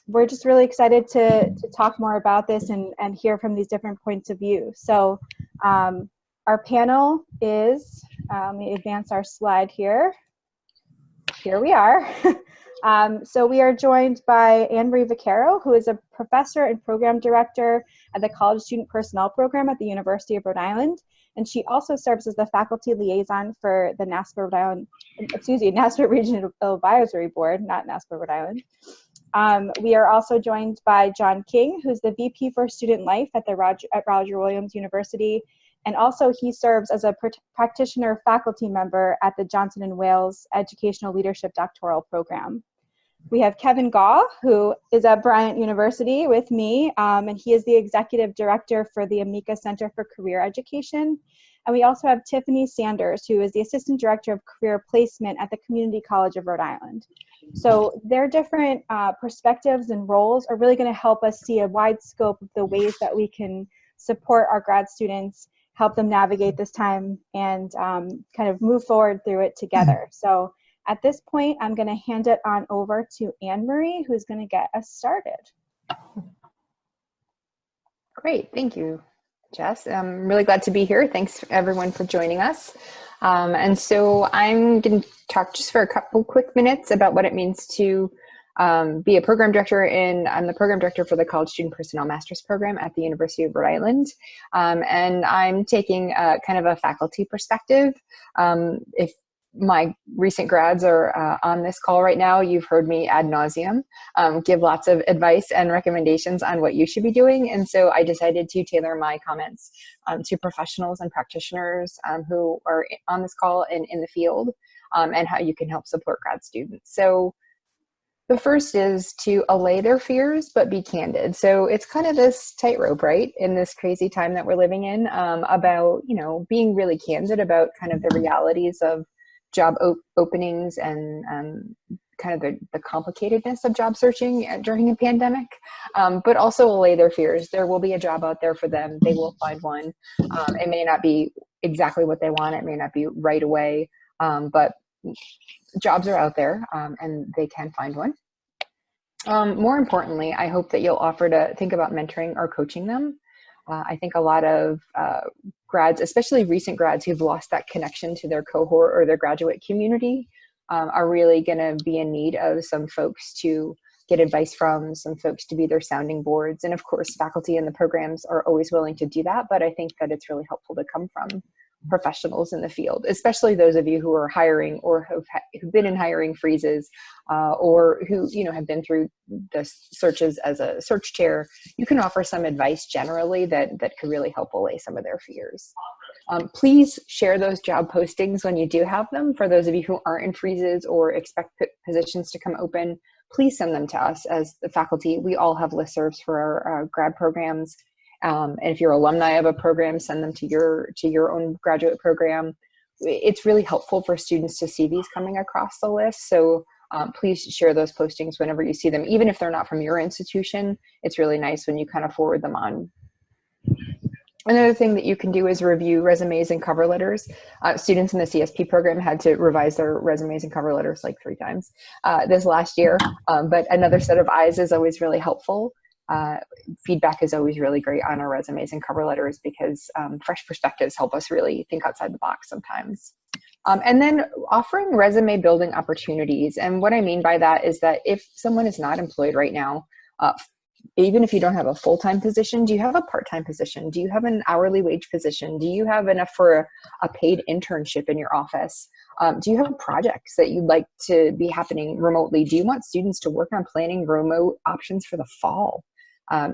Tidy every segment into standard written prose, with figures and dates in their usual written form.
we're just really excited to talk more about this and hear from these different points of view. So our panel is, let me advance our slide here. Here we are. So we are joined by Anne-Marie Vaccaro, who is a professor and program director at the College Student Personnel Program at the University of Rhode Island. And she also serves as the faculty liaison for the NASPA Rhode Island, NASPA Regional Advisory Board, not NASPA Rhode Island. We are also joined by John King, who's the VP for Student Life at Roger Williams University. And also he serves as a practitioner faculty member at the Johnson & Wales Educational Leadership Doctoral Program. We have Kevin Gaw, who is at Bryant University with me, and he is the executive director for the Amica Center for Career Education. And we also have Tiffany Sanders, who is the assistant director of career placement at the Community College of Rhode Island. So their different perspectives and roles are really going to help us see a wide scope of the ways that we can support our grad students, help them navigate this time, and kind of move forward through it together. So at this point, I'm going to hand it on over to Anne-Marie, who's going to get us started. Great, thank you, Jess. I'm really glad to be here. Thanks everyone for joining us. And so I'm going to talk just for a couple quick minutes about what it means to be a program director, and I'm the program director for the College Student Personnel Master's Program at the University of Rhode Island. And I'm taking kind of a faculty perspective. If my recent grads are on this call right now, you've heard me ad nauseum give lots of advice and recommendations on what you should be doing. And so I decided to tailor my comments to professionals and practitioners who are on this call and in the field, and how you can help support grad students. So the first is to allay their fears, but be candid. So it's kind of this tightrope, right, in this crazy time that we're living in, about, being really candid about kind of the realities of job openings and kind of the complicatedness of job searching during a pandemic, but also allay their fears. There will be a job out there for them. They will find one. It may not be exactly what they want. It may not be right away, but jobs are out there, and they can find one. More importantly, I hope that you'll offer to think about mentoring or coaching them. I think a lot of grads, especially recent grads who've lost that connection to their cohort or their graduate community, are really going to be in need of some folks to get advice from, some folks to be their sounding boards. And of course, faculty in the programs are always willing to do that, but I think that it's really helpful to come from professionals in the field, especially those of you who are hiring or who've been in hiring freezes, or who have been through the searches as a search chair. You can offer some advice generally that could really help allay some of their fears. Please share those job postings when you do have them. For those of you who aren't in freezes or expect positions to come open, please send them to us as the faculty. We all have listservs for our grad programs. And if you're alumni of a program, send them to your own graduate program. It's really helpful for students to see these coming across the list. So please share those postings whenever you see them, even if they're not from your institution. It's really nice when you kind of forward them on. Another thing that you can do is review resumes and cover letters. Students in the CSP program had to revise their resumes and cover letters like 3 times this last year, but another set of eyes is always really helpful. Feedback is always really great on our resumes and cover letters because fresh perspectives help us really think outside the box sometimes. And then offering resume building opportunities. And what I mean by that is that if someone is not employed right now, even if you don't have a full-time position, do you have a part-time position? Do you have an hourly wage position? Do you have enough for a paid internship in your office? Do you have projects that you'd like to be happening remotely? Do you want students to work on planning remote options for the fall?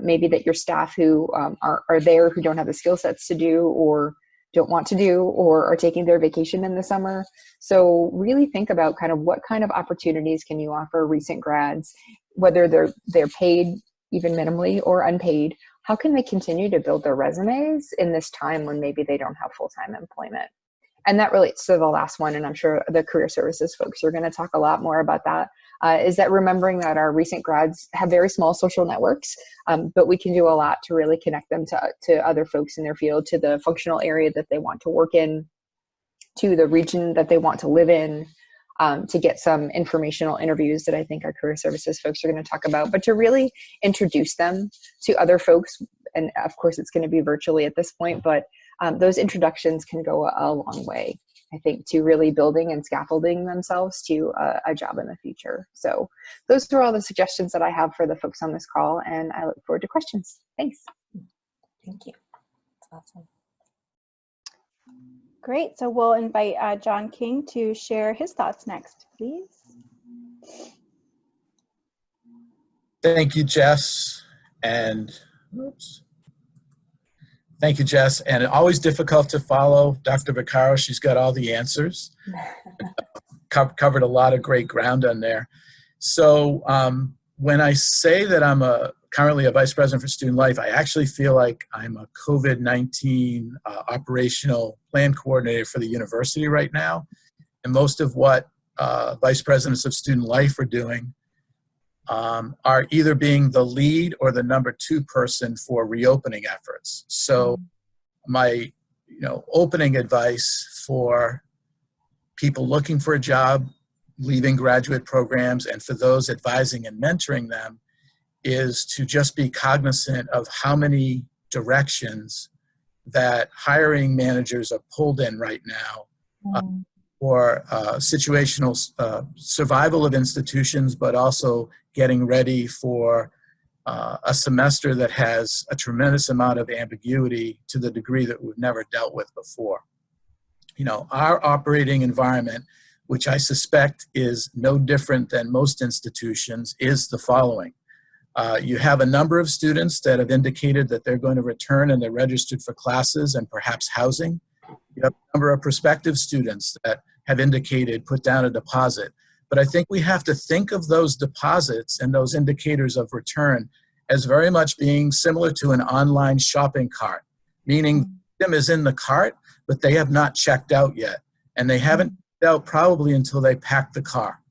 Maybe that your staff who are there who don't have the skill sets to do or don't want to do or are taking their vacation in the summer. So really think about kind of what kind of opportunities can you offer recent grads, whether they're paid even minimally or unpaid. How can they continue to build their resumes in this time when maybe they don't have full-time employment? And that relates to the last one, and I'm sure the career services folks are going to talk a lot more about that, is that remembering that our recent grads have very small social networks, but we can do a lot to really connect them to other folks in their field, to the functional area that they want to work in, to the region that they want to live in. to get some informational interviews that I think our career services folks are going to talk about, but to really introduce them to other folks. And of course, it's going to be virtually at this point, but those introductions can go a long way, I think, to really building and scaffolding themselves to a job in the future. So those are all the suggestions that I have for the folks on this call, and I look forward to questions. Thanks. Thank you. That's awesome. Great. So we'll invite John King to share his thoughts next, please. Thank you, Jess. And oops. Thank you, Jess. And always difficult to follow Dr. Vaccaro. She's got all the answers. Covered a lot of great ground on there. So when I say that I'm currently a vice president for student life, I actually feel like I'm a COVID-19 operational plan coordinator for the university right now. And most of what vice presidents of student life are doing are either being the lead or the number 2 person for reopening efforts. So my opening advice for people looking for a job, leaving graduate programs, and for those advising and mentoring them is to just be cognizant of how many directions that hiring managers are pulled in right now for situational survival of institutions, but also getting ready for a semester that has a tremendous amount of ambiguity to the degree that we've never dealt with before. Our operating environment, which I suspect is no different than most institutions, is the following. You have a number of students that have indicated that they're going to return and they're registered for classes and perhaps housing. You have a number of prospective students that have indicated put down a deposit. But I think we have to think of those deposits and those indicators of return as very much being similar to an online shopping cart, meaning them is in the cart, but they have not checked out yet. And they haven't checked out probably until they pack the car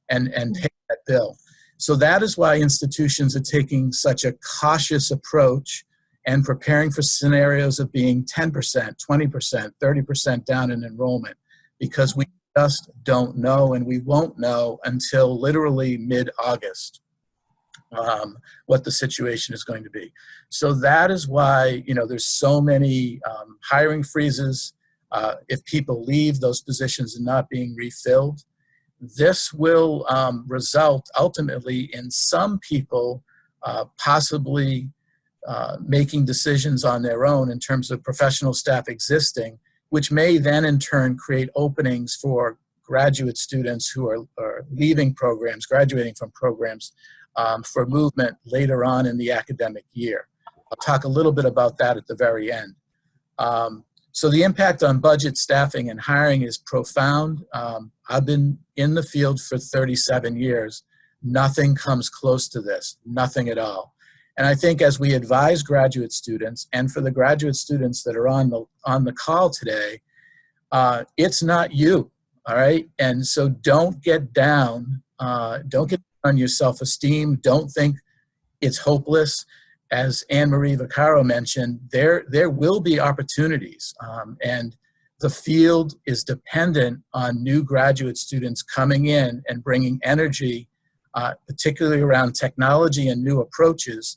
and take that bill. So that is why institutions are taking such a cautious approach and preparing for scenarios of being 10%, 20%, 30% down in enrollment, because we just don't know, and we won't know until literally mid-August what the situation is going to be. So that is why there's so many hiring freezes. If people leave, those positions are not being refilled. This will result ultimately in some people possibly making decisions on their own in terms of professional staff existing, which may then in turn create openings for graduate students who are leaving programs, graduating from programs for movement later on in the academic year. I'll talk a little bit about that at the very end. So the impact on budget, staffing, and hiring is profound. I've been in the field for 37 years. Nothing comes close to this, nothing at all. And I think as we advise graduate students, and for the graduate students that are on the call today, it's not you, all right? And so don't get down, don't get on your self-esteem, don't think it's hopeless. As Anne-Marie Vaccaro mentioned, there will be opportunities, and the field is dependent on new graduate students coming in and bringing energy, particularly around technology and new approaches,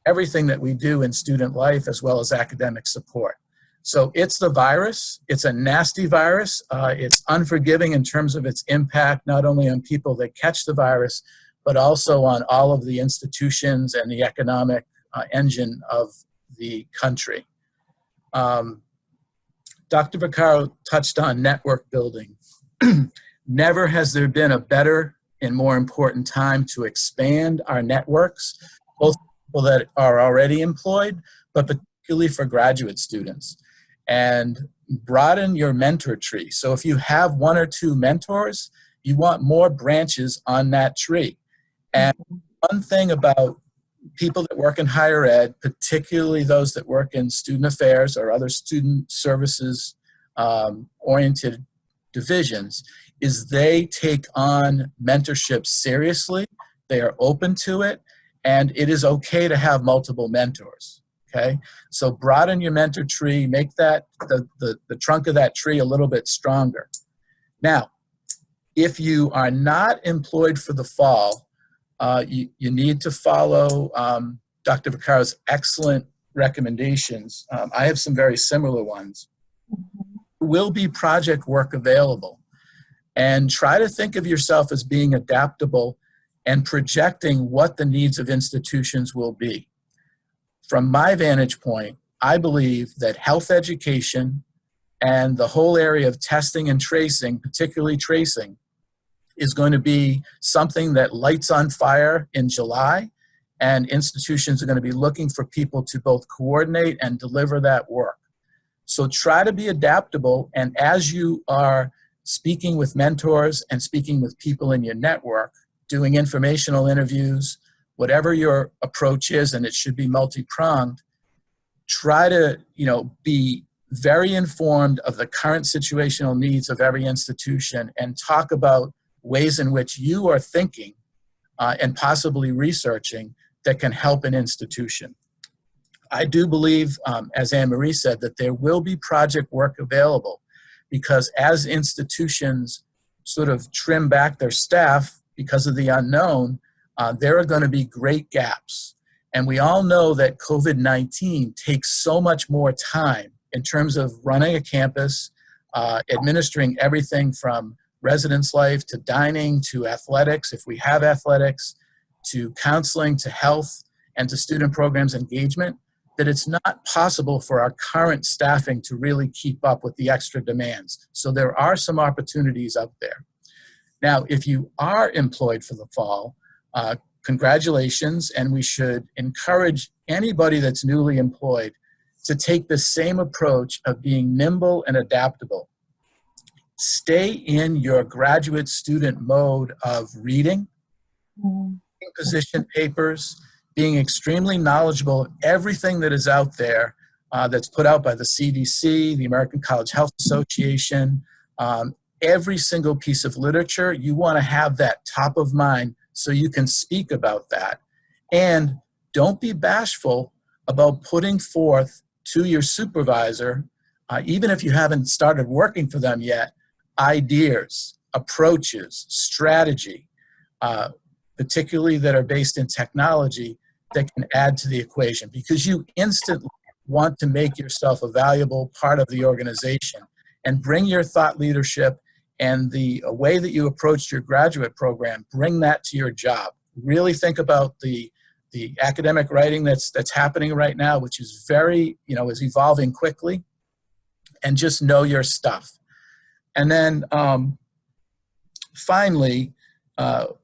everything that we do in student life as well as academic support. So it's the virus. It's a nasty virus. It's unforgiving in terms of its impact, not only on people that catch the virus, but also on all of the institutions and the economic engine of the country. Dr. Vaccaro touched on network building. Never has there been a better and more important time to expand our networks, both people that are already employed, but particularly for graduate students. And broaden your mentor tree. So if you have 1 or 2 mentors, you want more branches on that tree. And one thing about people that work in higher ed, particularly those that work in student affairs or other student services oriented divisions, is they take on mentorship seriously. They are open to it, and it is okay to have multiple mentors. Okay, so broaden your mentor tree, make that the trunk of that tree a little bit stronger. Now, If you are not employed for the fall, you need to follow Dr. Vaccaro's excellent recommendations. I have some very similar ones. There will be project work available. And try to think of yourself as being adaptable and projecting what the needs of institutions will be. From my vantage point, I believe that health education and the whole area of testing and tracing, particularly tracing, is going to be something that lights on fire in July, and institutions are going to be looking for people to both coordinate and deliver that work. So try to be adaptable, and as you are speaking with mentors and speaking with people in your network, doing informational interviews, whatever your approach is, and it should be multi-pronged, try to, be very informed of the current situational needs of every institution and talk about ways in which you are thinking and possibly researching that can help an institution. I do believe, as Anne-Marie said, that there will be project work available, because as institutions sort of trim back their staff because of the unknown, there are going to be great gaps. And we all know that COVID-19 takes so much more time in terms of running a campus, administering everything from residence life to dining to athletics, if we have athletics, to counseling, to health, and to student programs engagement, that it's not possible for our current staffing to really keep up with the extra demands. So there are some opportunities out there. Now, if you are employed for the fall, congratulations, and we should encourage anybody that's newly employed to take the same approach of being nimble and adaptable. Stay in your graduate student mode of reading, position papers, being extremely knowledgeable of everything that is out there that's put out by the CDC, the American College Health Association, every single piece of literature. You want to have that top of mind so you can speak about that. And don't be bashful about putting forth to your supervisor, even if you haven't started working for them yet, ideas, approaches, strategy, particularly that are based in technology, that can add to the equation, because you instantly want to make yourself a valuable part of the organization and bring your thought leadership and the way that you approached your graduate program, bring that to your job. Really think about the academic writing that's happening right now, which is very, is evolving quickly, and just know your stuff. And then finally,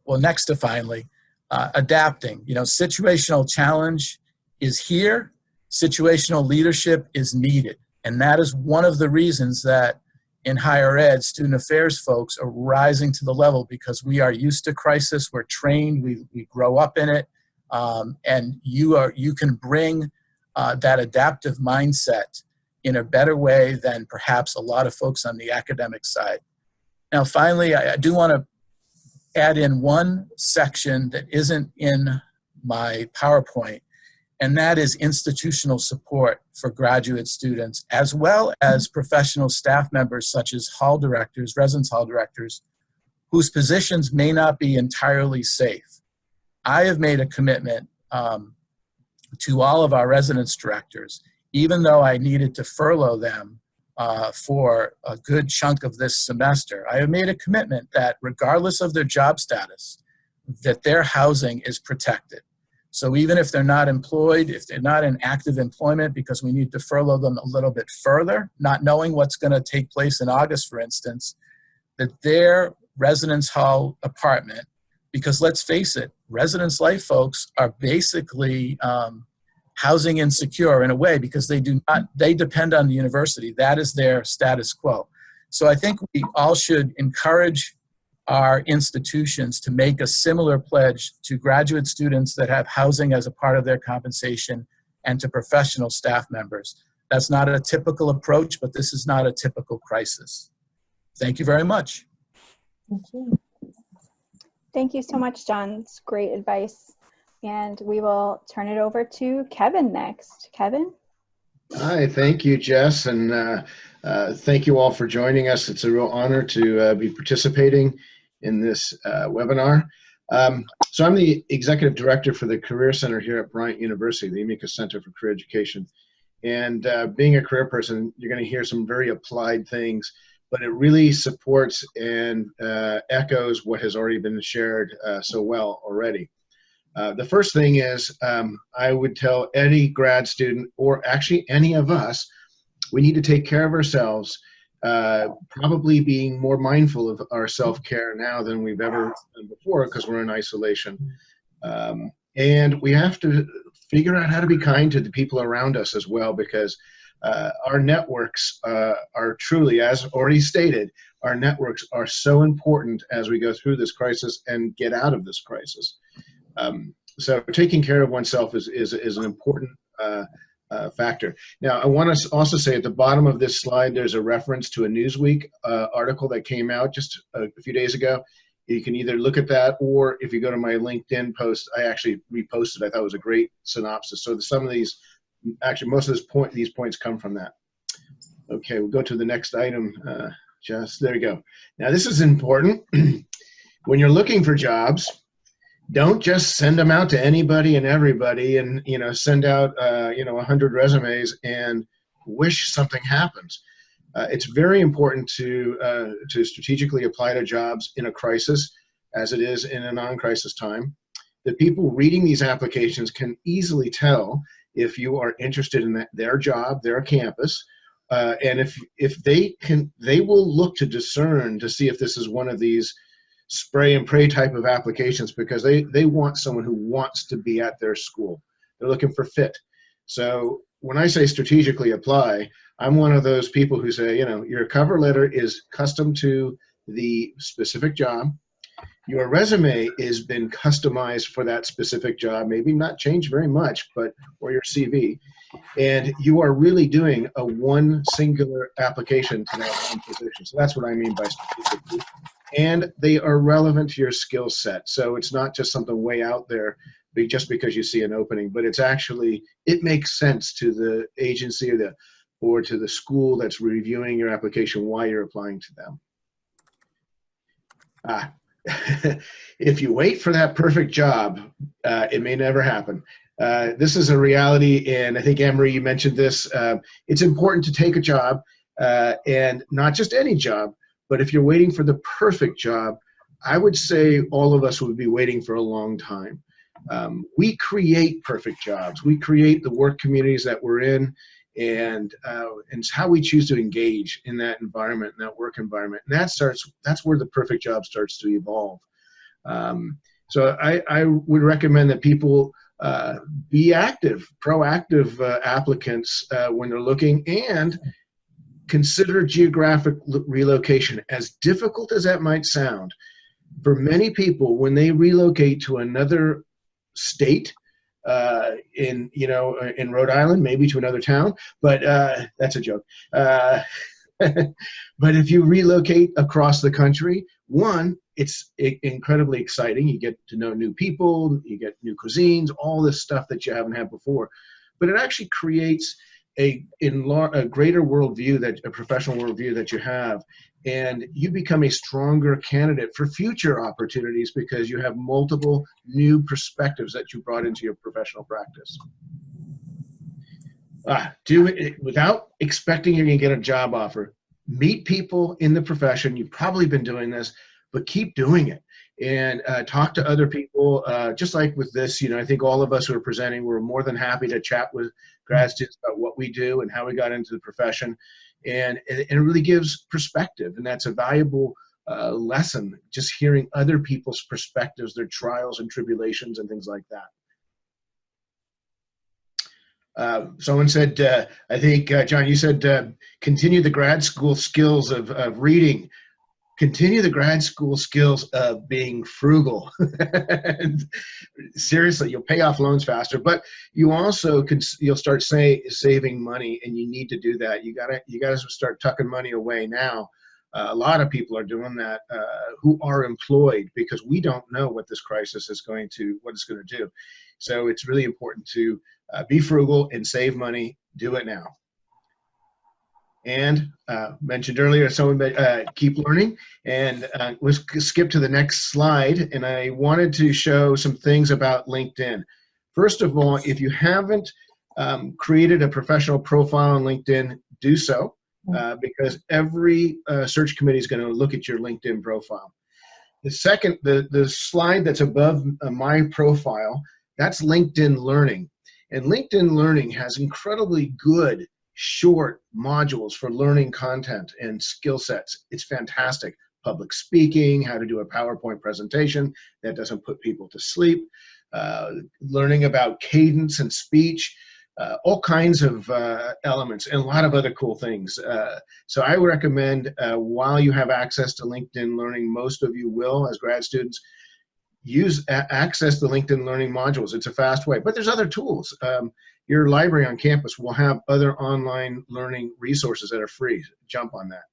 next to finally, adapting. Situational challenge is here. Situational leadership is needed. And that is one of the reasons that in higher ed, student affairs folks are rising to the level, because we are used to crisis. We're trained. We grow up in it. And you can bring that adaptive mindset in a better way than perhaps a lot of folks on the academic side. Now, finally, I do want to add in one section that isn't in my PowerPoint, and that is institutional support for graduate students, as well as professional staff members such as hall directors, residence hall directors, whose positions may not be entirely safe. I have made a commitment to all of our residence directors, even though I needed to furlough them for a good chunk of this semester. I have made a commitment that regardless of their job status, that their housing is protected. So even if they're not employed, if they're not in active employment, because we need to furlough them a little bit further, not knowing what's going to take place in August, for instance, that their residence hall apartment, because let's face it, residence life folks are basically housing insecure in a way, because they depend on the university. That is their status quo. So I think we all should encourage our institutions to make a similar pledge to graduate students that have housing as a part of their compensation, and to professional staff members. That's not a typical approach, but this is not a typical crisis. Thank you very much. Thank you. Thank you so much, John. It's great advice. And we will turn it over to Kevin next. Kevin? Hi, thank you, Jess, and thank you all for joining us. It's a real honor to be participating in this webinar. So I'm the Executive Director for the Career Center here at Bryant University, the Amicus Center for Career Education. And being a career person, you're going to hear some very applied things, but it really supports and echoes what has already been shared so well already. The first thing is I would tell any grad student, or actually any of us, we need to take care of ourselves, probably being more mindful of our self-care now than we've ever done before because we're in isolation. And we have to figure out how to be kind to the people around us as well, because our networks are truly, as already stated, our networks are so important as we go through this crisis and get out of this crisis. So taking care of oneself is an important factor. Now, I want to also say at the bottom of this slide, there's a reference to a Newsweek article that came out just a few days ago. You can either look at that, or if you go to my LinkedIn post, I actually reposted. I thought it was a great synopsis. So some of these, actually most of these points come from that. Okay, we'll go to the next item. There you go. Now this is important. When you're looking for jobs, don't just send them out to anybody and everybody and, you know, send out, 100 resumes and wish something happens. It's very important to strategically apply to jobs in a crisis, as it is in a non-crisis time. The people reading these applications can easily tell if you are interested in their job, their campus, and if they will look to discern to see if this is one of these spray and pray type of applications, because they want someone who wants to be at their school. They're looking for fit. So when I say strategically apply, I'm one of those people who say, you know, your cover letter is custom to the specific job. Your resume has been customized for that specific job, maybe not changed very much, or your CV. And you are really doing a one singular application to that one position. So that's what I mean by strategically. And they are relevant to your skill set. So it's not just something way out there just because you see an opening, but it's actually, it makes sense to the agency or to the school that's reviewing your application why you're applying to them. If you wait for that perfect job, it may never happen. This is a reality, and I think, Anne-Marie, you mentioned this. It's important to take a job, and not just any job, but if you're waiting for the perfect job, I would say all of us would be waiting for a long time. We create perfect jobs. We create the work communities that we're in, and it's how we choose to engage in that environment, in that work environment. And that's where the perfect job starts to evolve. So I would recommend that people be active, proactive applicants when they're looking, and consider geographic relocation. As difficult as that might sound, for many people, when they relocate to another state, in Rhode Island, maybe to another town, but that's a joke. But if you relocate across the country, one, it's incredibly exciting. You get to know new people, you get new cuisines, all this stuff that you haven't had before. But it actually creates a greater worldview, a professional worldview that you have, and you become a stronger candidate for future opportunities because you have multiple new perspectives that you brought into your professional practice. Do it without expecting you're going to get a job offer. Meet people in the profession. You've probably been doing this, but keep doing it. And talk to other people, just like with this. I think all of us who are presenting, we're more than happy to chat with grad students about what we do and how we got into the profession. And it really gives perspective, and that's a valuable lesson, just hearing other people's perspectives, their trials and tribulations and things like that. Someone said, I think, John, you said, continue the grad school skills of reading. Continue the grad school skills of being frugal. Seriously, you'll pay off loans faster, but you also you'll start saving money, and you need to do that. You gotta start tucking money away now. A lot of people are doing that who are employed, because we don't know what this crisis is what it's going to do. So it's really important to be frugal and save money. Do it now. And mentioned earlier, someone keep learning. And let's skip to the next slide. And I wanted to show some things about LinkedIn. First of all, if you haven't created a professional profile on LinkedIn, do so, because every search committee is going to look at your LinkedIn profile. The second, the slide that's above my profile, that's LinkedIn Learning. And LinkedIn Learning has incredibly good short modules for learning content and skill sets. It's fantastic. Public speaking, how to do a PowerPoint presentation that doesn't put people to sleep, learning about cadence and speech, all kinds of elements, and a lot of other cool things. So I would recommend, while you have access to LinkedIn Learning, most of you will, as grad students, access the LinkedIn Learning modules. It's a fast way, but there's other tools. Your library on campus will have other online learning resources that are free. Jump on that.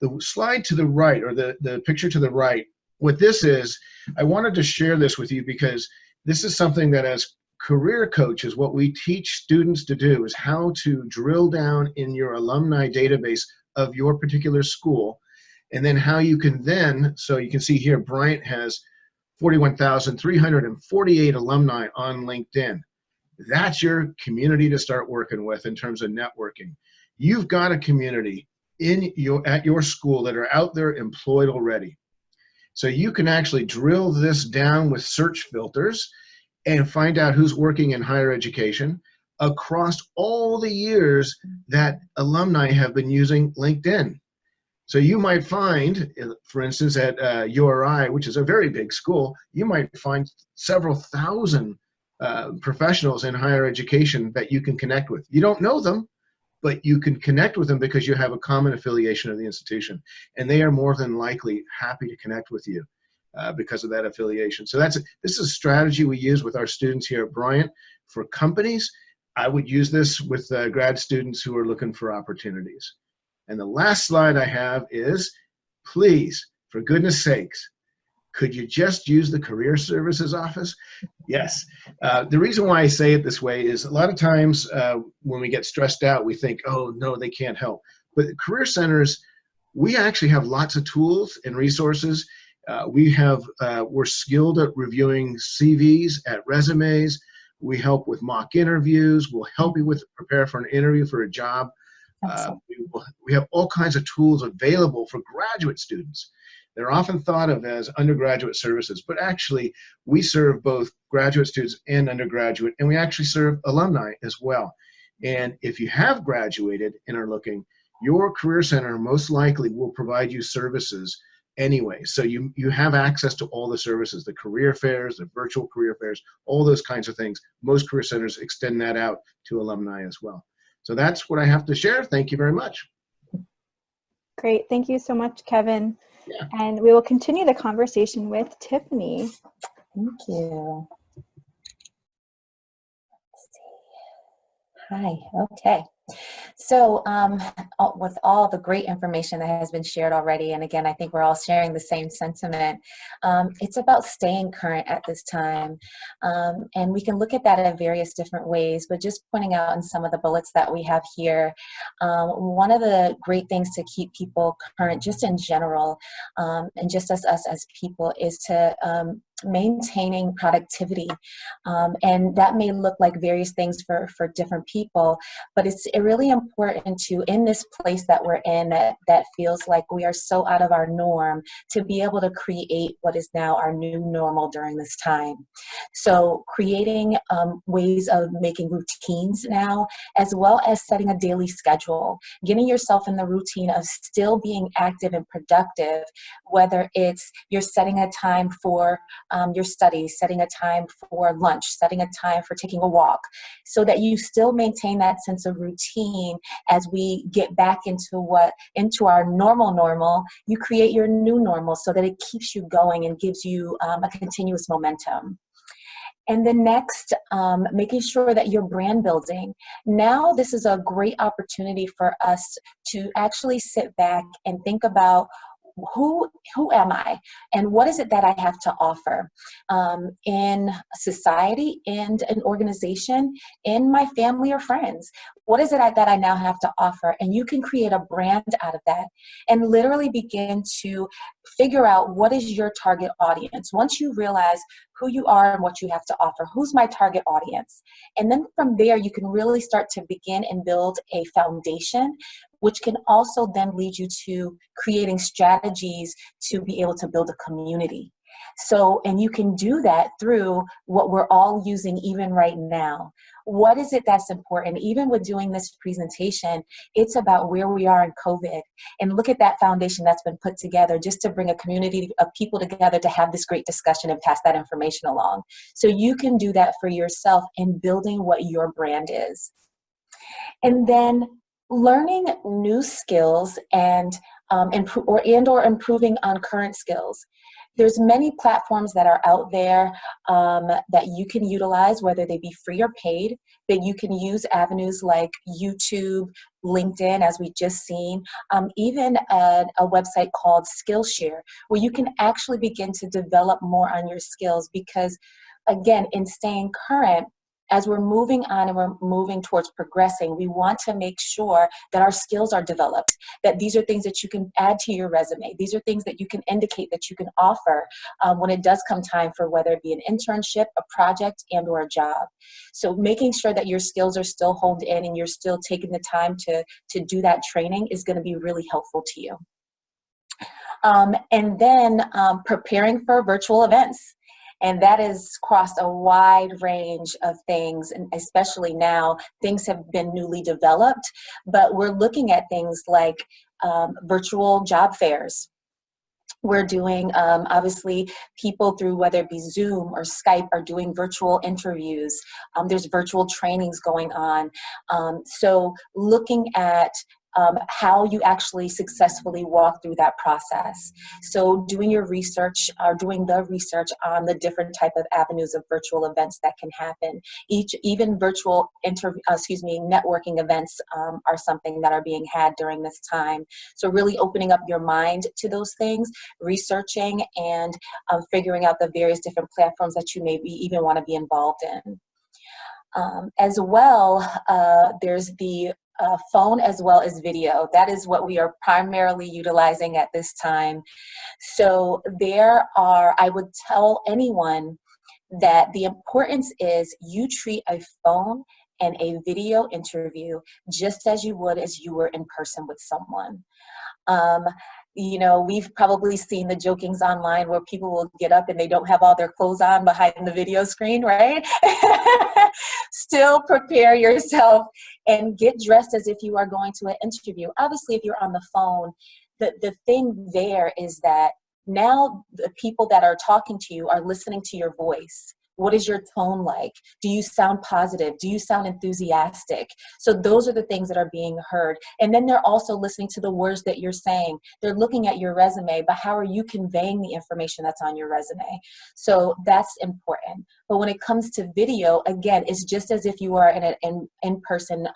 The slide to the right, or the picture to the right, what this is, I wanted to share this with you because this is something that, as career coaches, what we teach students to do is how to drill down in your alumni database of your particular school, and then how you can then, so you can see here, Bryant has 41,348 alumni on LinkedIn. That's your community to start working with in terms of networking. You've got a community at your school that are out there employed already. So you can actually drill this down with search filters and find out who's working in higher education across all the years that alumni have been using LinkedIn. So you might find, for instance, at URI, which is a very big school, you might find several thousand professionals in higher education that you can connect with. You don't know them, but you can connect with them because you have a common affiliation of the institution. And they are more than likely happy to connect with you because of that affiliation. So this is a strategy we use with our students here at Bryant. For companies, I would use this with grad students who are looking for opportunities. And the last slide I have is, please, for goodness sakes, could you just use the Career Services Office? Yes. The reason why I say it this way is a lot of times when we get stressed out, we think, oh, no, they can't help. But Career Centers, we actually have lots of tools and resources. We're skilled at reviewing CVs, at resumes. We help with mock interviews. We'll help you prepare for an interview for a job. We have all kinds of tools available for graduate students. They're often thought of as undergraduate services, but actually we serve both graduate students and undergraduate, and we actually serve alumni as well. And if you have graduated and are looking, your Career Center most likely will provide you services anyway. So you have access to all the services, the career fairs, the virtual career fairs, all those kinds of things. Most Career Centers extend that out to alumni as well. So that's what I have to share. Thank you very much. Great. Thank you so much, Kevin. Yeah. And we will continue the conversation with Tiffany. Thank you. Let's see. Hi. Okay. So with all the great information that has been shared already, and again, I think we're all sharing the same sentiment, it's about staying current at this time. And we can look at that in various different ways, but just pointing out in some of the bullets that we have here, one of the great things to keep people current, just in general, and just as us as people, is to maintaining productivity. And that may look like various things for different people, but it's really important to, in this place that we're in, that feels like we are so out of our norm, to be able to create what is now our new normal during this time. So creating ways of making routines now, as well as setting a daily schedule, getting yourself in the routine of still being active and productive, whether it's you're setting a time for your studies, setting a time for lunch, setting a time for taking a walk, so that you still maintain that sense of routine as we get back into our normal. You create your new normal so that it keeps you going and gives you a continuous momentum. And then next, making sure that you're brand building. Now, this is a great opportunity for us to actually sit back and think about who am I, and what is it that I have to offer in society, and an organization, in my family or friends? What is it that I now have to offer? And you can create a brand out of that and literally begin to figure out what is your target audience. Once you realize who you are and what you have to offer, who's my target audience? And then from there, you can really start to begin and build a foundation, which can also then lead you to creating strategies to be able to build a community. So, and you can do that through what we're all using even right now. What is it that's important? Even with doing this presentation, it's about where we are in COVID. And look at that foundation that's been put together just to bring a community of people together to have this great discussion and pass that information along. So you can do that for yourself in building what your brand is. And then learning new skills and improving on current skills. There's many platforms that are out there that you can utilize, whether they be free or paid, that you can use avenues like YouTube, LinkedIn, as we just seen, even a website called Skillshare, where you can actually begin to develop more on your skills. Because again, in staying current, as we're moving on and we're moving towards progressing, we want to make sure that our skills are developed, that these are things that you can add to your resume. These are things that you can indicate that you can offer when it does come time for whether it be an internship, a project, and or a job. So making sure that your skills are still honed in and you're still taking the time to do that training is going to be really helpful to you. And then preparing for virtual events. And that has crossed a wide range of things, and especially now, things have been newly developed, but we're looking at things like virtual job fairs. We're doing, obviously, people through whether it be Zoom or Skype are doing virtual interviews. There's virtual trainings going on. So looking at how you actually successfully walk through that process. So doing your research or doing the research on the different type of avenues of virtual events that can happen. Even virtual networking events are something that are being had during this time. So really opening up your mind to those things, researching and figuring out the various different platforms that you maybe even want to be involved in. As well, there's the phone as well as video. That is what we are primarily utilizing at this time. So I would tell anyone that the importance is you treat a phone and a video interview just as you would as you were in person with someone. You know, we've probably seen the jokings online where people will get up and they don't have all their clothes on behind the video screen, right? Still prepare yourself and get dressed as if you are going to an interview. Obviously, if you're on the phone, the thing there is that now the people that are talking to you are listening to your voice. What is your tone like? Do you sound positive? Do you sound enthusiastic? So those are the things that are being heard. And then they're also listening to the words that you're saying. They're looking at your resume, but how are you conveying the information that's on your resume? So that's important. But when it comes to video, again, it's just as if you are in an in-person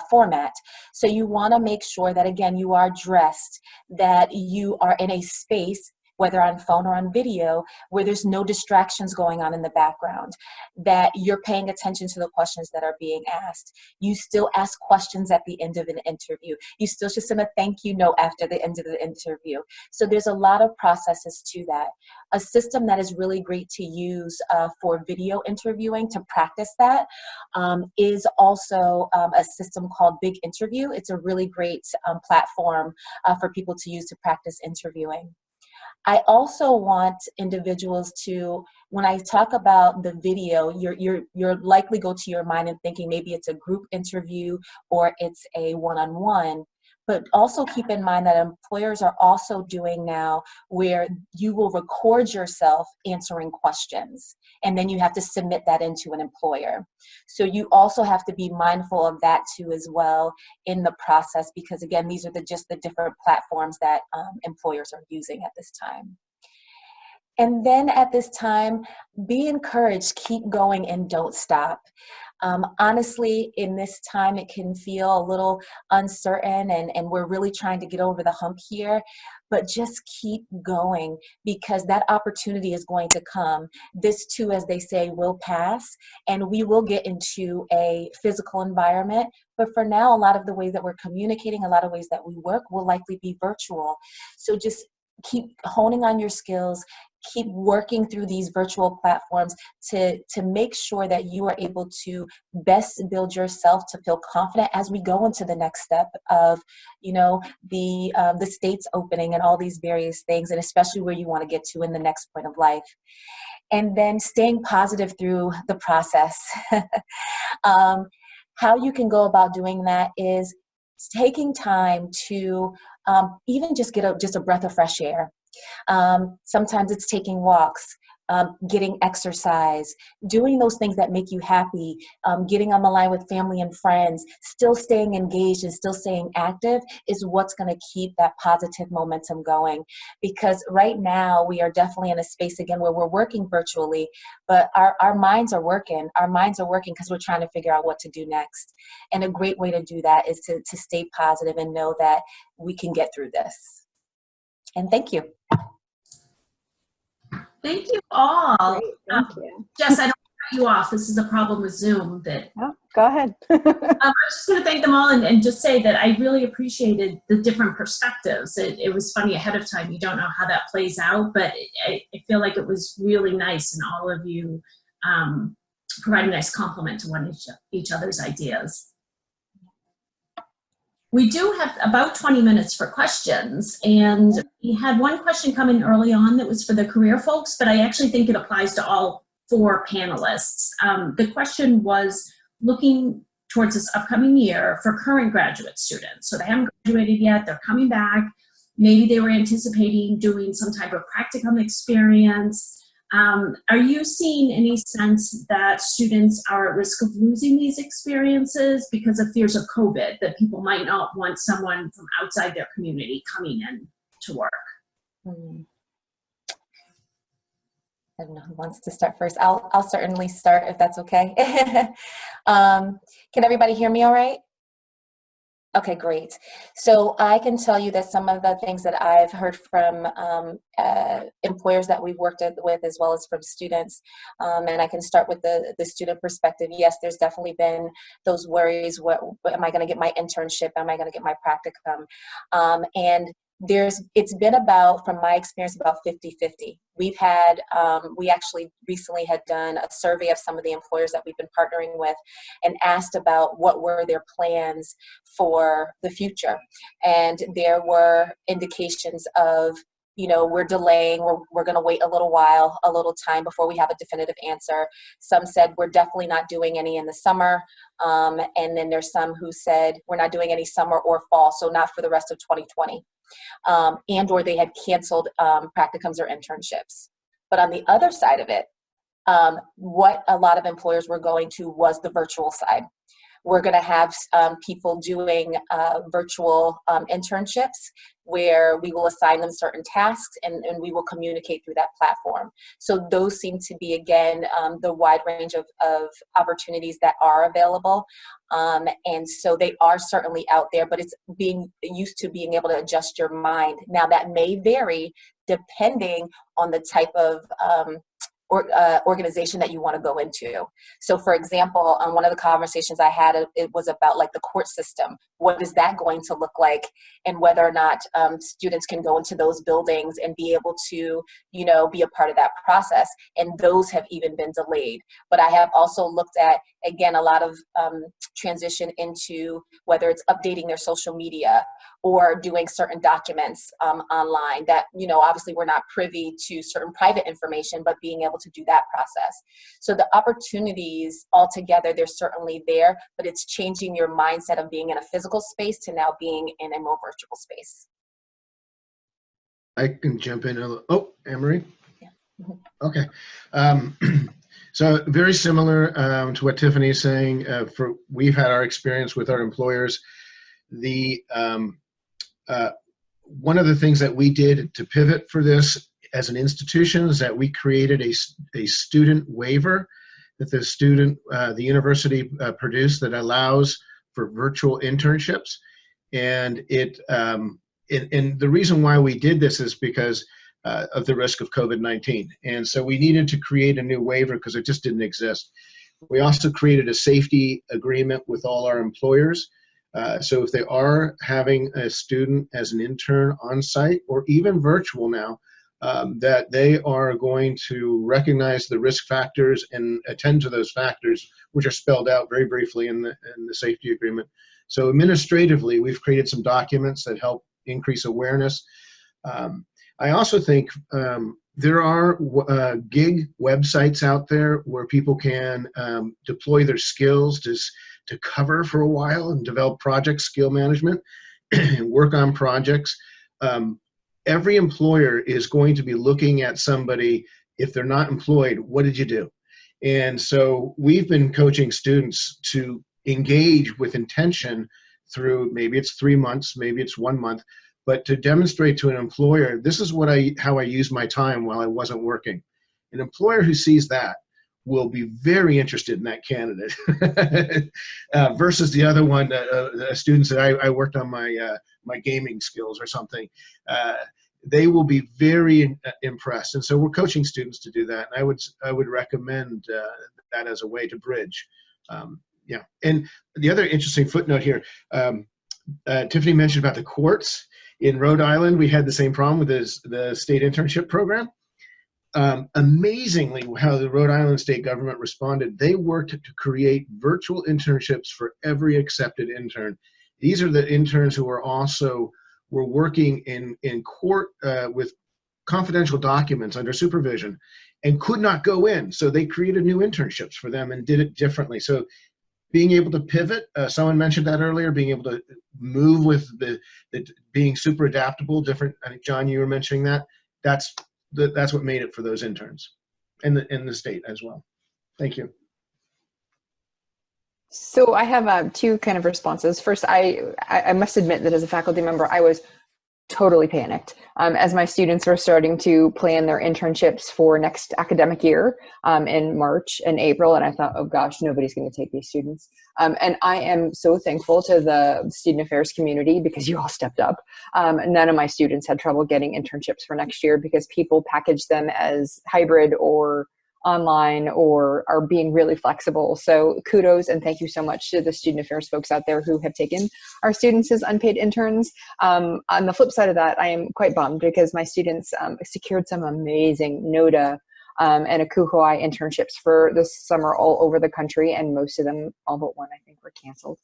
format. So you want to make sure that, again, you are dressed, that you are in a space, whether on phone or on video, where there's no distractions going on in the background, that you're paying attention to the questions that are being asked. You still ask questions at the end of an interview. You still should send a thank you note after the end of the interview. So there's a lot of processes to that. A system that is really great to use for video interviewing to practice that is also a system called Big Interview. It's a really great platform for people to use to practice interviewing. I also want individuals to, when I talk about the video, you're likely go to your mind and thinking maybe it's a group interview or it's a one-on-one. But also keep in mind that employers are also doing now where you will record yourself answering questions, and then you have to submit that into an employer. So you also have to be mindful of that too as well in the process, because again, these are just the different platforms that employers are using at this time. And then at this time, be encouraged, keep going and don't stop. Honestly, in this time, it can feel a little uncertain and we're really trying to get over the hump here, but just keep going because that opportunity is going to come. This too, as they say, will pass and we will get into a physical environment. But for now, a lot of the ways that we're communicating, a lot of ways that we work will likely be virtual. So just keep honing on your skills, keep working through these virtual platforms to make sure that you are able to best build yourself to feel confident as we go into the next step of, you know, the states opening and all these various things, and especially where you want to get to in the next point of life. And then staying positive through the process. How you can go about doing that is taking time to even just get just a breath of fresh air. Sometimes it's taking walks, getting exercise, doing those things that make you happy, getting on the line with family and friends, still staying engaged and still staying active is what's going to keep that positive momentum going. Because right now we are definitely in a space again where we're working virtually, but our minds are working. Our minds are working because we're trying to figure out what to do next. And a great way to do that is to stay positive and know that we can get through this. And thank you. Thank you all. Great, thank you. Jess, I don't cut you off. This is a problem with Zoom. That Oh, go ahead. I was just going to thank them all and just say that I really appreciated the different perspectives. It was funny ahead of time. You don't know how that plays out, but I feel like it was really nice, and all of you provide a nice compliment to each other's ideas. We do have about 20 minutes for questions, and we had one question come in early on that was for the career folks, but I actually think it applies to all 4 panelists. The question was looking towards this upcoming year for current graduate students. So they haven't graduated yet, they're coming back. Maybe they were anticipating doing some type of practicum experience. Are you seeing any sense that students are at risk of losing these experiences because of fears of COVID, that people might not want someone from outside their community coming in to work? I don't know who wants to start first. I'll certainly start if that's okay. Can everybody hear me all right? Okay, great. So I can tell you that some of the things that I've heard from employers that we've worked with, as well as from students, and I can start with the student perspective. Yes, there's definitely been those worries. What am I going to get my internship? Am I going to get my practicum? And it's been about, from my experience, about 50-50. We've had, we actually recently had done a survey of some of the employers that we've been partnering with and asked about what were their plans for the future. And there were indications of, you know, we're delaying, we're going to wait a little time before we have a definitive answer. Some said we're definitely not doing any in the summer. And then there's some who said we're not doing any summer or fall, so not for the rest of 2020. And or they had canceled practicums or internships. But on the other side of it, what a lot of employers were going to was the virtual side. We're going to have people doing virtual internships where we will assign them certain tasks and we will communicate through that platform. So those seem to be, again, the wide range of opportunities that are available. And so they are certainly out there, but it's being used to being able to adjust your mind. Now that may vary depending on the type of organization that you want to go into. So for example, on one of the conversations I had, it was about like the court system. What is that going to look like, and whether or not students can go into those buildings and be able to, you know, be a part of that process. And those have even been delayed. But I have also looked at, again, a lot of transition into whether it's updating their social media or doing certain documents online that, you know, obviously we're not privy to certain private information, but being able to do that process. So the opportunities altogether, they're certainly there, but it's changing your mindset of being in a physical space to now being in a more virtual space. I can jump in a little. Oh, Anne-Marie? Yeah. Okay. So very similar to what Tiffany is saying. We've had our experience with our employers. One of the things that we did to pivot for this as an institution is that we created a student waiver that the university produced that allows for virtual internships. And and the reason why we did this is because of the risk of COVID-19. And so we needed to create a new waiver because it just didn't exist. We also created a safety agreement with all our employers. So if they are having a student as an intern on site or even virtual now, that they are going to recognize the risk factors and attend to those factors, which are spelled out very briefly in the safety agreement. So administratively, we've created some documents that help increase awareness. I also think there are gig websites out there where people can deploy their skills to cover for a while and develop project skill management and work on projects. Every employer is going to be looking at somebody, if they're not employed, what did you do? And so we've been coaching students to engage with intention through, maybe it's 3 months, maybe it's 1 month, but to demonstrate to an employer, this is how I use my time while I wasn't working. An employer who sees that will be very interested in that candidate versus the other one, students that I worked on my gaming skills or something. They will be very impressed. And so we're coaching students to do that. And I would recommend that as a way to bridge. Yeah. And the other interesting footnote here, Tiffany mentioned about the courts. In Rhode Island, we had the same problem with the state internship program. Amazingly, how the Rhode Island state government responded, they worked to create virtual internships for every accepted intern. These are the interns who were working in court with confidential documents under supervision and could not go in. So they created new internships for them and did it differently. So being able to pivot, someone mentioned that earlier, being able to move with the being super adaptable, different. I think, John, you were mentioning that. That's what made it for those interns and the state as well. Thank you. So I have two kind of responses. First, I must admit that as a faculty member, I was totally panicked as my students were starting to plan their internships for next academic year in March and April. And I thought, oh gosh, nobody's going to take these students. And I am so thankful to the student affairs community because you all stepped up. None of my students had trouble getting internships for next year because people package them as hybrid or online or are being really flexible. So kudos and thank you so much to the student affairs folks out there who have taken our students as unpaid interns. On the flip side of that, I am quite bummed because my students secured some amazing NODA and Akuhoi internships for this summer all over the country, and most of them, all but one, I think, were canceled.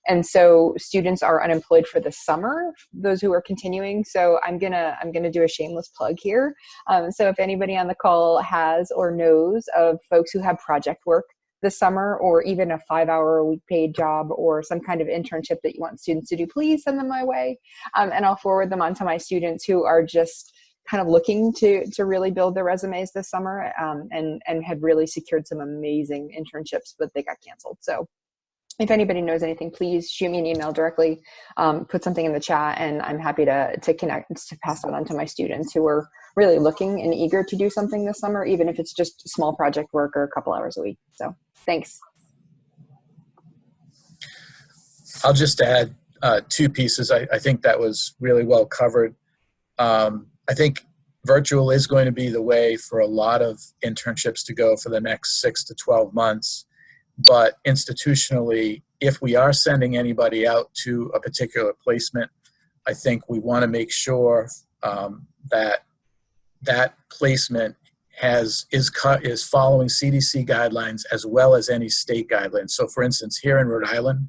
And so students are unemployed for the summer, those who are continuing. So I'm gonna do a shameless plug here. So if anybody on the call has or knows of folks who have project work this summer, or even a 5-hour-a-week paid job or some kind of internship that you want students to do, please send them my way. And I'll forward them on to my students who are just kind of looking to really build their resumes this summer and have really secured some amazing internships, but they got canceled. So if anybody knows anything, please shoot me an email directly, put something in the chat, and I'm happy to connect, to pass that on to my students who are really looking and eager to do something this summer, even if it's just small project work or a couple hours a week. So thanks. I'll just add two pieces. I think that was really well covered. I think virtual is going to be the way for a lot of internships to go for the next 6 to 12 months. But institutionally, if we are sending anybody out to a particular placement, I think we want to make sure that that placement is following CDC guidelines as well as any state guidelines. So for instance, here in Rhode Island,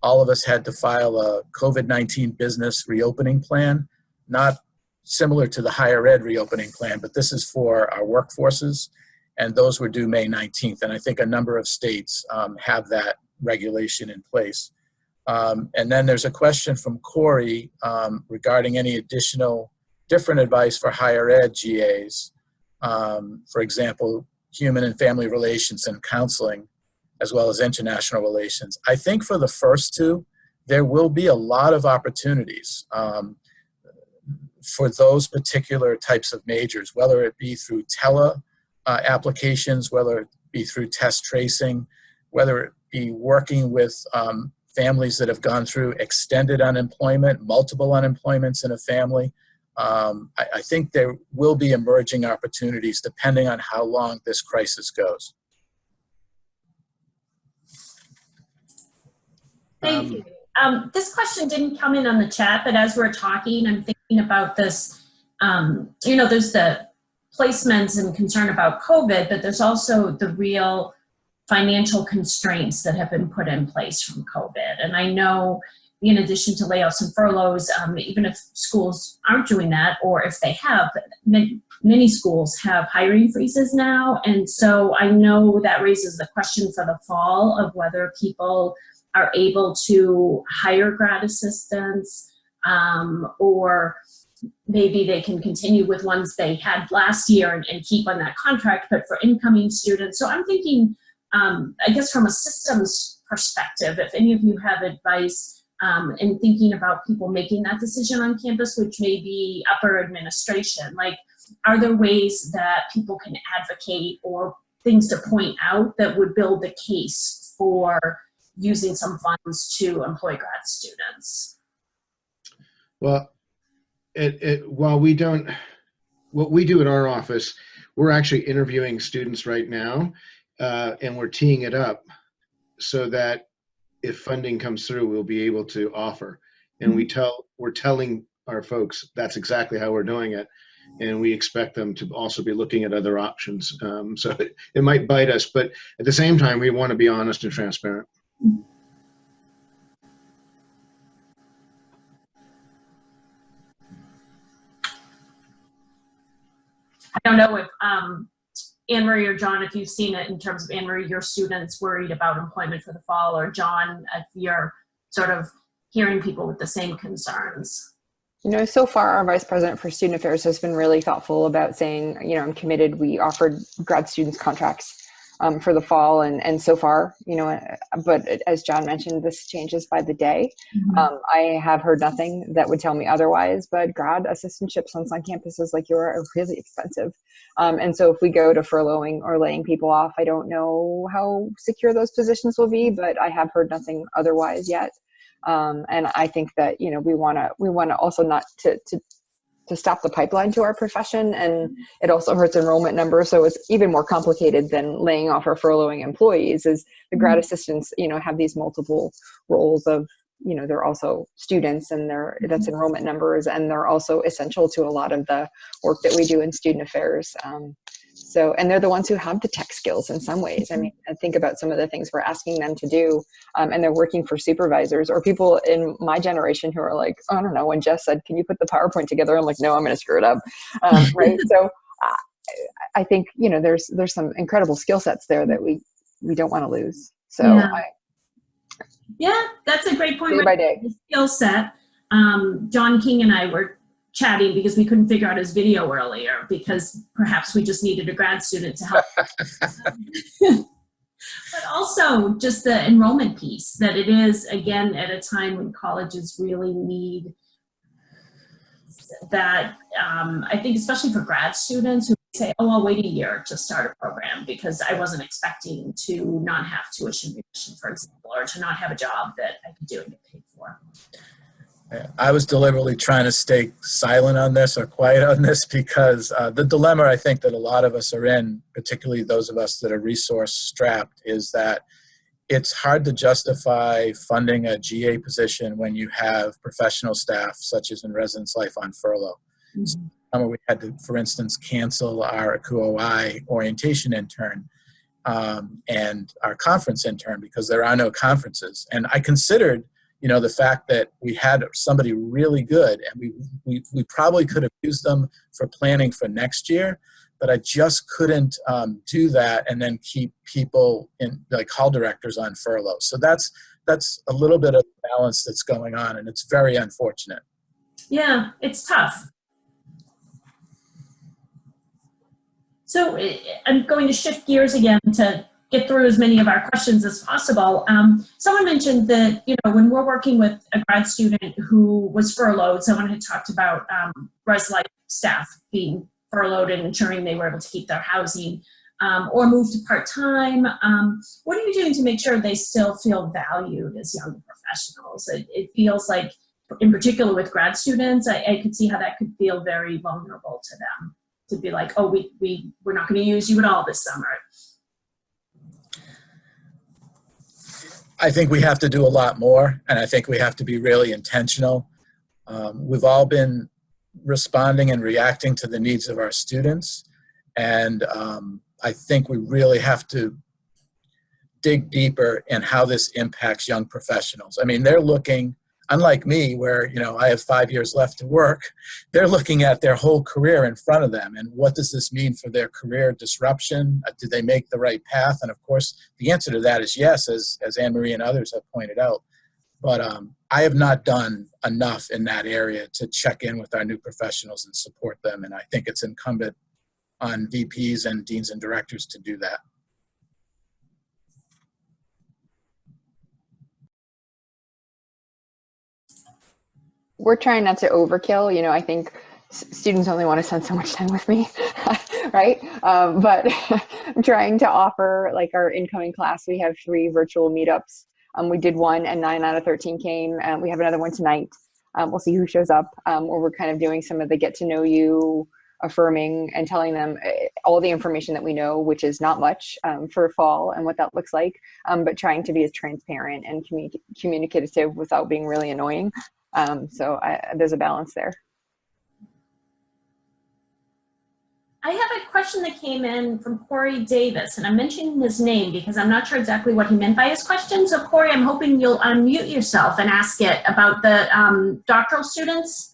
all of us had to file a COVID-19 business reopening plan, not similar to the higher ed reopening plan, but this is for our workforces. And those were due May 19th. And I think a number of states have that regulation in place. And then there's a question from Cory regarding any different advice for higher ed GAs. For example, human and family relations and counseling, as well as international relations. I think for the first two, there will be a lot of opportunities. for those particular types of majors, whether it be through tele applications, whether it be through test tracing, whether it be working with families that have gone through extended unemployment, multiple unemployments in a family. I think there will be emerging opportunities depending on how long this crisis goes. Thank you. This question didn't come in on the chat, but as we're talking, I'm thinking about this. You know, there's the placements and concern about COVID, but there's also the real financial constraints that have been put in place from COVID. And I know, in addition to layoffs and furloughs, even if schools aren't doing that, or if they have, many schools have hiring freezes now. And so I know that raises the question for the fall of whether people are able to hire grad assistants, or maybe they can continue with ones they had last year and keep on that contract, but for incoming students. So I'm thinking, I guess from a systems perspective, if any of you have advice in thinking about people making that decision on campus, which may be upper administration, like, are there ways that people can advocate or things to point out that would build the case for using some funds to employ grad students? Well, while we don't, what we do at our office, we're actually interviewing students right now, and we're teeing it up so that if funding comes through, we'll be able to offer. And we're telling our folks that's exactly how we're doing it, and we expect them to also be looking at other options. So it might bite us, but at the same time, we want to be honest and transparent. I don't know if Anne-Marie or John, if you've seen it in terms of Anne-Marie, your students worried about employment for the fall, or John, if you're sort of hearing people with the same concerns. You know, so far our Vice President for Student Affairs has been really thoughtful about saying, you know, I'm committed. We offered grad students contracts for the fall, and so far, you know, but as John mentioned, this changes by the day. I have heard nothing that would tell me otherwise, but grad assistantships on some campuses like yours are really expensive. And so if we go to furloughing or laying people off, I don't know how secure those positions will be, but I have heard nothing otherwise yet. And I think that, you know, we want to also not to stop the pipeline to our profession, and it also hurts enrollment numbers. So it's even more complicated than laying off or furloughing employees. Is the grad assistants, you know, have these multiple roles of, you know, they're also students, and that's enrollment numbers, and they're also essential to a lot of the work that we do in student affairs. So, and they're the ones who have the tech skills in some ways. I mean, I think about some of the things we're asking them to do, and they're working for supervisors or people in my generation who are like, oh, I don't know, when Jess said, can you put the PowerPoint together? I'm like, no, I'm going to screw it up. Right. So I think, you know, there's some incredible skill sets there that we don't want to lose. So yeah, that's a great point. Day by day. Skill set. John King and I were chatting because we couldn't figure out his video earlier, because perhaps we just needed a grad student to help. But also just the enrollment piece, that it is, again, at a time when colleges really need that. I think especially for grad students who say, oh, I'll wait a year to start a program because I wasn't expecting to not have tuition, for example, or to not have a job that I could do and get paid for. I was deliberately trying to stay silent on this or quiet on this because the dilemma I think that a lot of us are in, particularly those of us that are resource strapped, is that it's hard to justify funding a GA position when you have professional staff, such as in residence life, on furlough. So we had to, for instance, cancel our QOI orientation intern and our conference intern because there are no conferences. And I considered, you know, the fact that we had somebody really good, and we probably could have used them for planning for next year, but I just couldn't do that and then keep people in, like hall directors, on furlough. So that's a little bit of balance that's going on, and it's very unfortunate. Yeah, it's tough. So I'm going to shift gears again to get through as many of our questions as possible. Someone mentioned that, when we're working with a grad student who was furloughed, someone had talked about Res Life staff being furloughed and ensuring they were able to keep their housing or move to part-time. What are you doing to make sure they still feel valued as young professionals? It feels like, in particular with grad students, I could see how that could feel very vulnerable to them, to be like, oh, we're not going to use you at all this summer. I think we have to do a lot more, and I think we have to be really intentional. We've all been responding and reacting to the needs of our students, and I think we really have to dig deeper in how this impacts young professionals. I mean, they're looking, unlike me, where I have 5 years left to work, they're looking at their whole career in front of them, and what does this mean for their career disruption? Did they make the right path? And of course, the answer to that is yes, as Anne-Marie and others have pointed out. But I have not done enough in that area to check in with our new professionals and support them, and I think it's incumbent on VPs and deans and directors to do that. We're trying not to overkill. I think students only want to spend so much time with me, right? But I'm trying to offer, like our incoming class, we have 3 virtual meetups. We did one and 9 out of 13 came. We have another one tonight. We'll see who shows up, where we're kind of doing some of the get to know you, affirming and telling them all the information that we know, which is not much for fall and what that looks like, but trying to be as transparent and communicative without being really annoying. So there's a balance there. I have a question that came in from Cory Davis, and I'm mentioning his name because I'm not sure exactly what he meant by his question. So Cory, I'm hoping you'll unmute yourself and ask it about the doctoral students.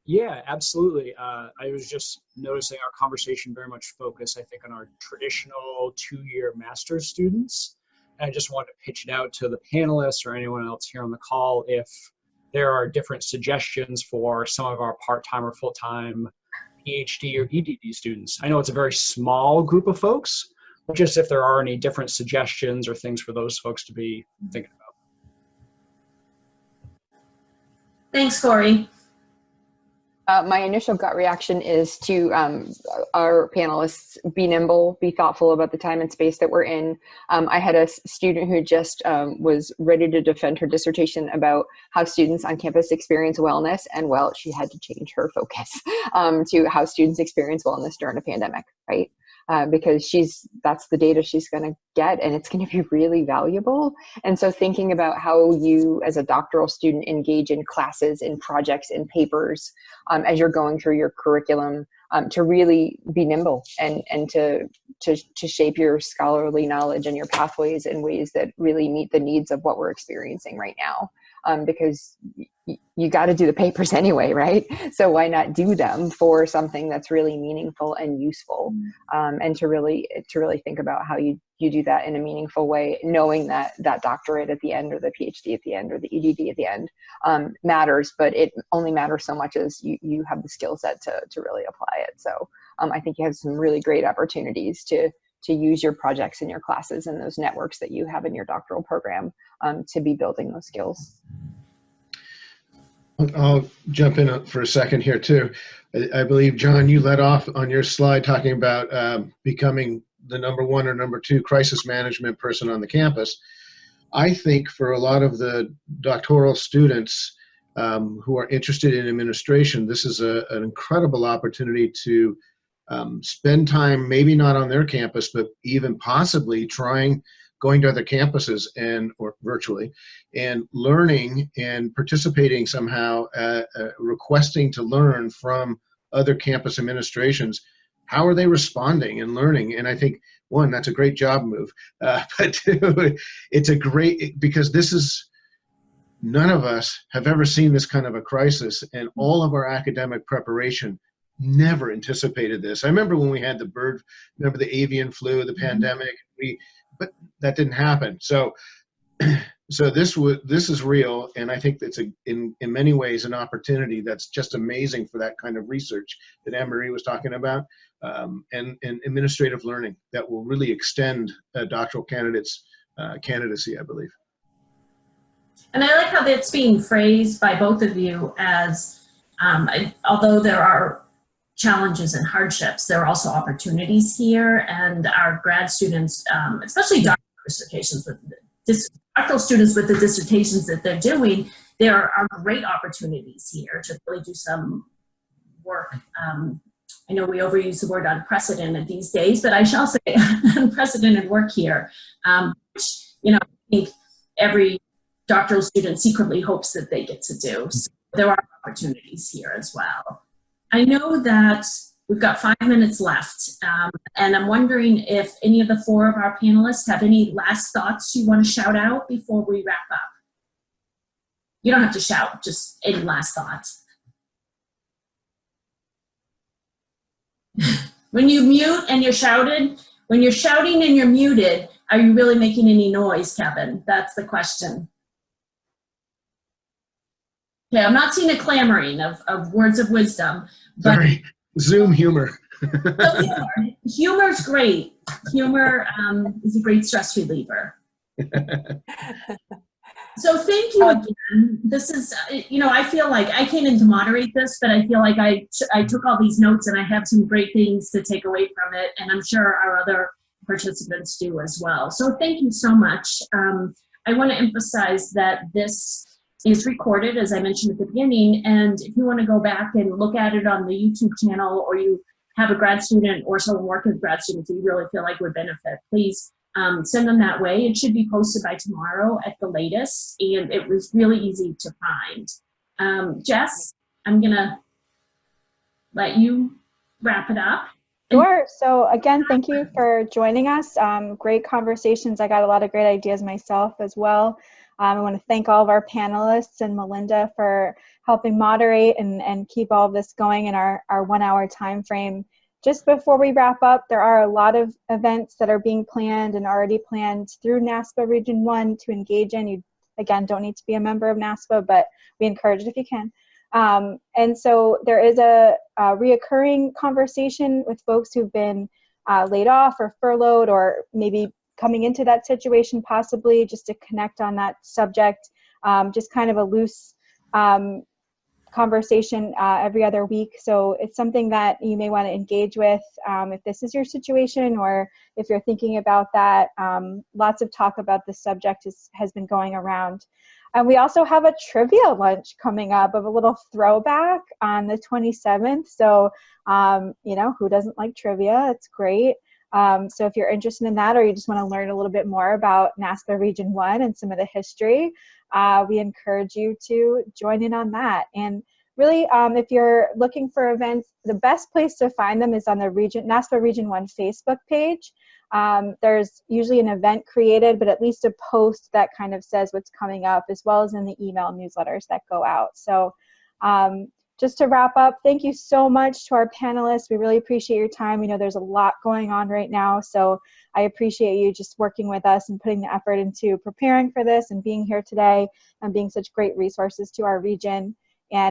Yeah, absolutely. I was just noticing our conversation very much focused, I think, on our traditional 2-year master's students. And I just wanted to pitch it out to the panelists or anyone else here on the call if there are different suggestions for some of our part-time or full-time PhD or EDD students. I know it's a very small group of folks, but just if there are any different suggestions or things for those folks to be thinking about. Thanks, Cory. My initial gut reaction is to our panelists be nimble, be thoughtful about the time and space that we're in. I had a student who just was ready to defend her dissertation about how students on campus experience wellness, and well, she had to change her focus to how students experience wellness during a pandemic, right? Because that's the data she's going to get, and it's going to be really valuable. And so thinking about how you as a doctoral student engage in classes, in projects, in papers, as you're going through your curriculum, to really be nimble and to shape your scholarly knowledge and your pathways in ways that really meet the needs of what we're experiencing right now. Because you got to do the papers anyway, right? So why not do them for something that's really meaningful and useful, and to really think about how you do that in a meaningful way, knowing that that doctorate at the end, or the PhD at the end, or the EDD at the end matters, but it only matters so much as you have the skill set to really apply it. So I think you have some really great opportunities to use your projects and your classes and those networks that you have in your doctoral program to be building those skills. I'll jump in for a second here too. I believe, John, you led off on your slide talking about becoming the number 1 or number 2 crisis management person on the campus. I think for a lot of the doctoral students who are interested in administration, this is an incredible opportunity to spend time, maybe not on their campus, but even possibly going to other campuses or virtually, and learning and participating somehow, requesting to learn from other campus administrations. How are they responding and learning? And I think, 1, that's a great job move, but 2, it's a great, because none of us have ever seen this kind of a crisis, and all of our academic preparation never anticipated this. I remember when we had the avian flu, the pandemic, but that didn't happen. So So this is real, and I think that's in many ways an opportunity that's just amazing for that kind of research that Anne-Marie was talking about, and administrative learning that will really extend a doctoral candidate's candidacy, I believe. And I like how that's being phrased by both of you as, although there are challenges and hardships, there are also opportunities here, and our grad students, especially doctoral dissertations, doctoral students with the dissertations that they're doing, there are great opportunities here to really do some work. I know we overuse the word unprecedented these days, but I shall say unprecedented work here, which, you know, I think every doctoral student secretly hopes that they get to do. So there are opportunities here as well. I know that we've got 5 minutes left, and I'm wondering if any of the 4 of our panelists have any last thoughts you want to shout out before we wrap up. You don't have to shout, just any last thoughts. When you mute and you're shouted, when you're shouting and you're muted, are you really making any noise, Kevin? That's the question. Okay, I'm not seeing a clamoring of words of wisdom. But Sorry, Zoom humor. Humor's great. Humor is a great stress reliever. So thank you again. This is, you know, I feel like I came in to moderate this, but I feel like I took all these notes and I have some great things to take away from it, and I'm sure our other participants do as well. So thank you so much. I want to emphasize that this is recorded, as I mentioned at the beginning, and if you want to go back and look at it on the YouTube channel, or you have a grad student or someone working with grad students that you really feel like would benefit, please send them that way. It should be posted by tomorrow at the latest, and it was really easy to find. Jess, I'm gonna let you wrap it up. Sure. So again, thank you for joining us. Great conversations. I got a lot of great ideas myself as well. I want to thank all of our panelists and Melinda for helping moderate and keep all of this going in our 1 hour time frame. Just before we wrap up, there are a lot of events that are being planned and already planned through NASPA Region 1 to engage in. You, again, don't need to be a member of NASPA, but we encourage it if you can. And so there is a reoccurring conversation with folks who've been laid off or furloughed, or maybe coming into that situation possibly, just to connect on that subject. Just kind of a loose conversation every other week. So it's something that you may want to engage with if this is your situation, or if you're thinking about that. Lots of talk about this subject has been going around. And we also have a trivia lunch coming up of a little throwback on the 27th. So, you know, who doesn't like trivia? It's great. So if you're interested in that, or you just want to learn a little bit more about NASPA Region 1 and some of the history, we encourage you to join in on that. And really, if you're looking for events, the best place to find them is on the NASPA Region 1 Facebook page. There's usually an event created, but at least a post that kind of says what's coming up, as well as in the email newsletters that go out. So just to wrap up, thank you so much to our panelists. We really appreciate your time. We know there's a lot going on right now, so I appreciate you just working with us and putting the effort into preparing for this and being here today and being such great resources to our region. And